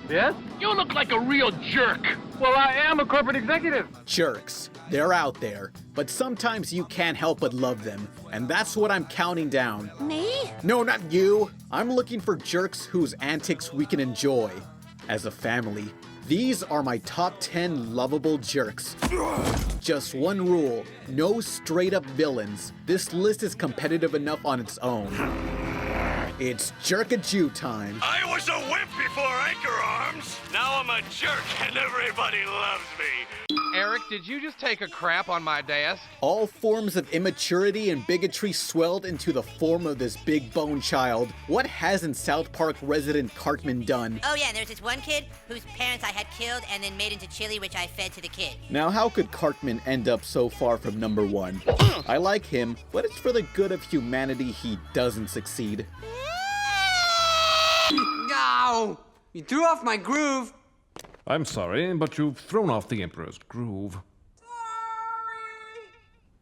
Yes? You look like a real jerk. Well, I am a corporate executive. Jerks. They're out there, but sometimes you can't help but love them, and that's what I'm counting down. Me? No, not you. I'm looking for jerks whose antics we can enjoy as a family. These are my top 10 lovable jerks. Just one rule, no straight up villains. This list is competitive enough on its own. It's Jerk-a-Jew time. I was a wimp before Anchor Arms. Now I'm a jerk and everybody loves me. Eric, did you just take a crap on my desk? All forms of immaturity and bigotry swelled into the form of this big bone child. What hasn't South Park resident Cartman done? Oh yeah, there's this one kid whose parents I had killed and then made into chili, which I fed to the kid. Now, how could Cartman end up so far from number one? I like him, but it's for the good of humanity he doesn't succeed. No! You threw off my groove. I'm sorry, but you've thrown off the Emperor's groove.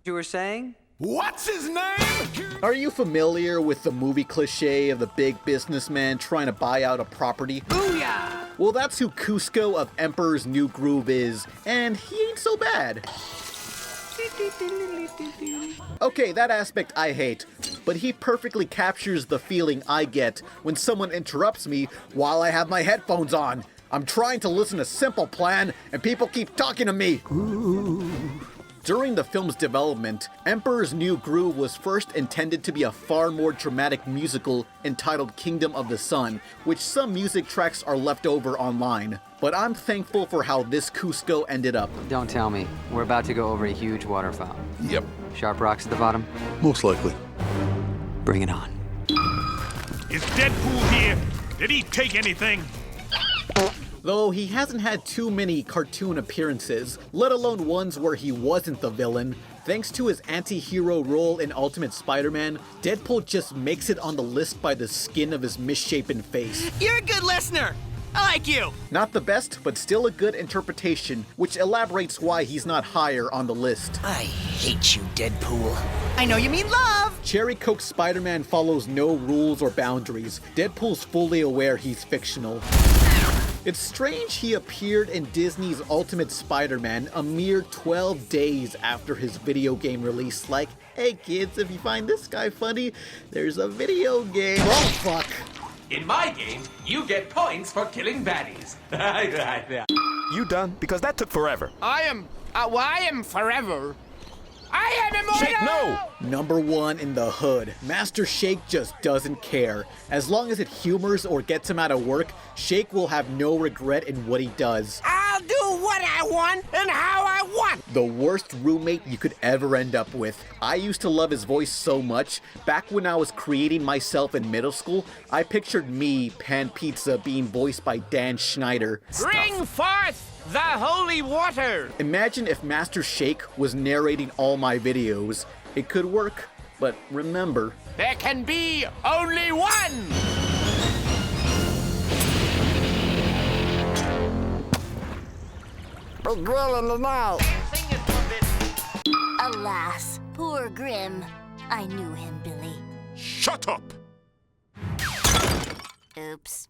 You were saying? What's his name? Are you familiar with the movie cliche of the big businessman trying to buy out a property? Booyah! Well, that's who Kusco of Emperor's New Groove is, and he ain't so bad. Okay, that aspect I hate, but he perfectly captures the feeling I get when someone interrupts me while I have my headphones on. I'm trying to listen to Simple Plan, and people keep talking to me. Ooh. During the film's development, Emperor's New Groove was first intended to be a far more dramatic musical entitled Kingdom of the Sun, which some music tracks are left over online. But I'm thankful for how this Kusco ended up. Don't tell me. We're about to go over a huge waterfall. Yep. Sharp rocks at the bottom? Most likely. Bring it on. Is Deadpool here? Did he take anything? Though he hasn't had too many cartoon appearances, let alone ones where he wasn't the villain. Thanks to his anti-hero role in Ultimate Spider-Man, Deadpool just makes it on the list by the skin of his misshapen face. You're a good listener. I like you. Not the best, but still a good interpretation, which elaborates why he's not higher on the list. I hate you, Deadpool. I know you mean love. Cherry Coke Spider-Man follows no rules or boundaries. Deadpool's fully aware he's fictional. It's strange he appeared in Disney's Ultimate Spider-Man a mere 12 days after his video game release. Like, hey kids, if you find this guy funny, there's a video game. Oh fuck. In my game, you get points for killing baddies. You done? Because that took forever. I am forever. I am immortal! Shake, no! Number one in the hood. Master Shake just doesn't care. As long as it humors or gets him out of work, Shake will have no regret in what he does. I'll do what I want and how I want. The worst roommate you could ever end up with. I used to love his voice so much. Back when I was creating myself in middle school, I pictured me, Pan Pizza, being voiced by Dan Schneider. Bring forth the holy water! Imagine if Master Shake was narrating all my videos. It could work, but remember, There can be only one! Alas, poor Grim. I knew him, Billy. Shut up! Oops.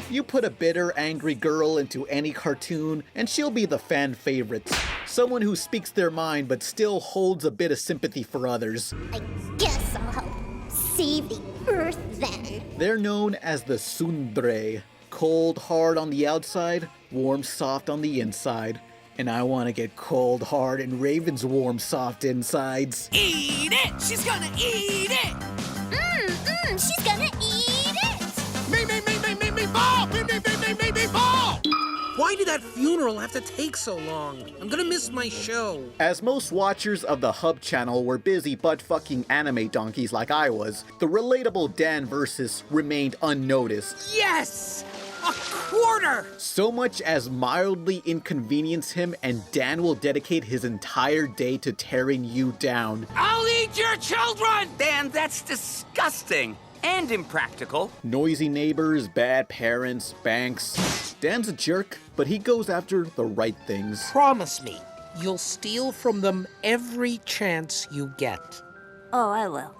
you put a bitter, angry girl into any cartoon, and she'll be the fan favorite. Someone who speaks their mind but still holds a bit of sympathy for others. I guess I'll help save the Earth then. They're known as the tsundere. Cold, hard on the outside, warm, soft on the inside. And I want to get cold, hard, and Raven's warm, soft insides. Eat it! She's gonna eat it! She's gonna eat it! Me, ball! Me, ball! Why did that funeral have to take so long? I'm gonna miss my show. As most watchers of the Hub channel were busy butt-fucking anime donkeys like I was, the relatable Dan versus remained unnoticed. Yes! A quarter! So much as mildly inconvenience him, and Dan will dedicate his entire day to tearing you down. I'll eat your children! Dan, that's disgusting and impractical. Noisy neighbors, bad parents, banks. Dan's a jerk, but he goes after the right things. Promise me, you'll steal from them every chance you get. Oh, I will.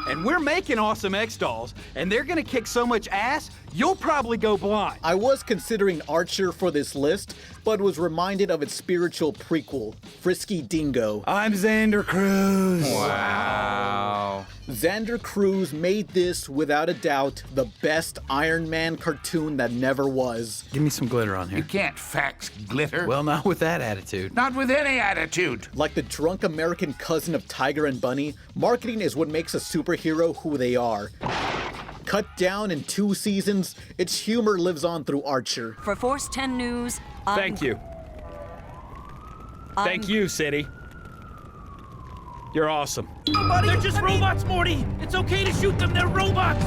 And we're making awesome X-Dolls, and they're gonna kick so much ass, you'll probably go blind. I was considering Archer for this list, but was reminded of its spiritual prequel, Frisky Dingo. I'm Xander Cruz. Wow. Xander Cruz made this, without a doubt, the best Iron Man cartoon that never was. Give me some glitter on here. You can't fax glitter. Well, not with that attitude. Not with any attitude. Like the drunk American cousin of Tiger and Bunny, marketing is what makes a superhero who they are. Cut down in 2 seasons, its humor lives on through Archer. For Force 10 News, Thank you. Thank you, City. You're awesome. They're just robots, Morty! It's okay to shoot them, they're robots!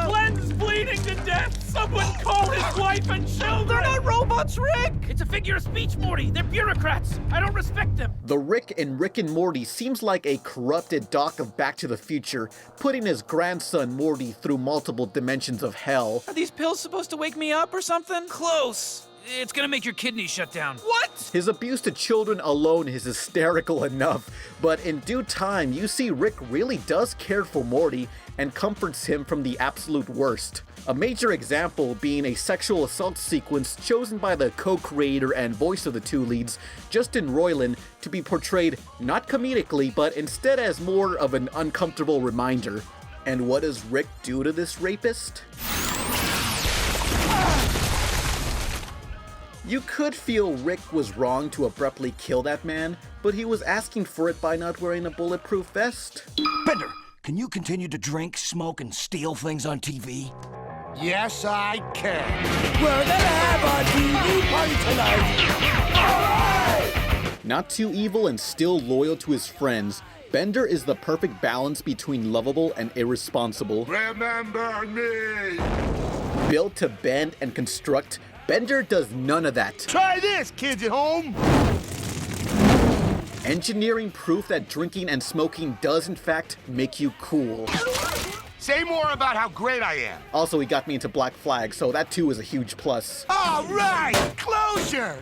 Glenn's bleeding to death! Someone call his wife and children! They're not robots, Rick! It's a figure of speech, Morty! They're bureaucrats! I don't respect them! The Rick in Rick and Morty seems like a corrupted Doc of Back to the Future, putting his grandson Morty through multiple dimensions of hell. Are these pills supposed to wake me up or something? Close! It's gonna make your kidneys shut down. What? His abuse to children alone is hysterical enough, but in due time, you see Rick really does care for Morty and comforts him from the absolute worst. A major example being a sexual assault sequence chosen by the co-creator and voice of the 2 leads, Justin Roiland, to be portrayed not comedically, but instead as more of an uncomfortable reminder. And what does Rick do to this rapist? You could feel Rick was wrong to abruptly kill that man, but he was asking for it by not wearing a bulletproof vest. Bender, can you continue to drink, smoke, and steal things on TV? Yes, I can. We're gonna have a TV party tonight! Not too evil and still loyal to his friends, Bender is the perfect balance between lovable and irresponsible. Remember me! Built to bend and construct, Bender does none of that. Try this, kids at home! Engineering proof that drinking and smoking does in fact make you cool. Say more about how great I am. Also, he got me into Black Flag, so that too is a huge plus. All right, closure!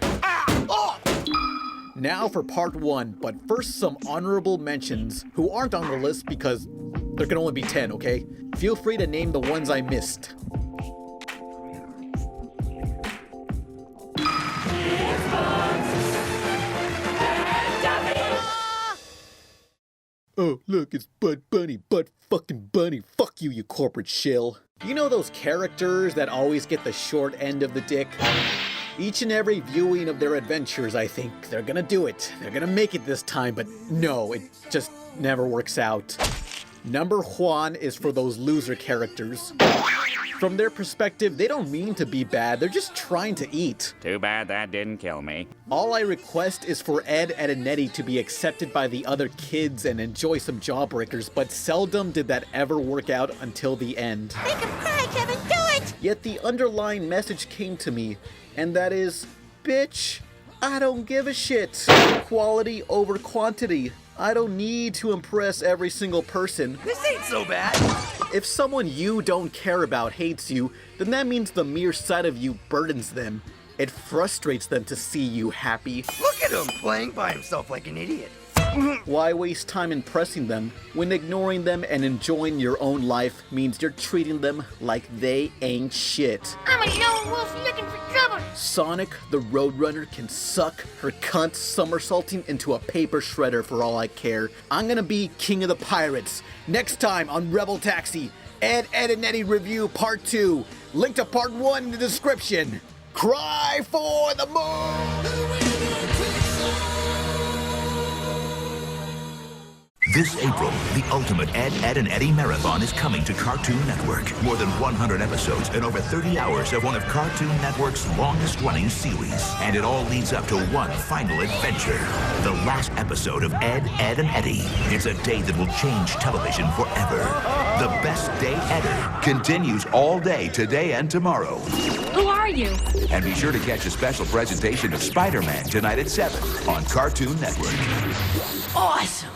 Now for part 1, but first some honorable mentions, who aren't on the list because there can only be 10, okay? Feel free to name the ones I missed. Oh, look, it's Bud Bunny, Bud fucking Bunny. Fuck you, you corporate shill. You know those characters that always get the short end of the dick? Each and every viewing of their adventures, I think they're gonna do it. They're gonna make it this time, but no, it just never works out. Number 1 is for those loser characters. From their perspective, they don't mean to be bad, they're just trying to eat. Too bad that didn't kill me. All I request is for Ed, Ed, and Eddy to be accepted by the other kids and enjoy some jawbreakers, but seldom did that ever work out until the end. Make him cry, Kevin, do it! Yet the underlying message came to me, and that is, bitch, I don't give a shit. Quality over quantity. I don't need to impress every single person. This ain't so bad. If someone you don't care about hates you, then that means the mere sight of you burdens them. It frustrates them to see you happy. Look at him playing by himself like an idiot. Why waste time impressing them when ignoring them and enjoying your own life means you're treating them like they ain't shit? I'm a lone wolf looking for trouble. Sonic the Roadrunner can suck her cunt somersaulting into a paper shredder for all I care. I'm gonna be king of the pirates. Next time on RebelTaxi, Ed, Ed, and Eddy review part 2. Link to part 1 in the description. Cry for the moon! This April, the ultimate Ed, Ed, and Eddy marathon is coming to Cartoon Network. More than 100 episodes and over 30 hours of one of Cartoon Network's longest-running series. And it all leads up to one final adventure. The last episode of Ed, Ed, and Eddy. It's a day that will change television forever. The Best Day Edder continues all day today and tomorrow. Who are you? And be sure to catch a special presentation of Spider-Man tonight at 7 on Cartoon Network. Awesome.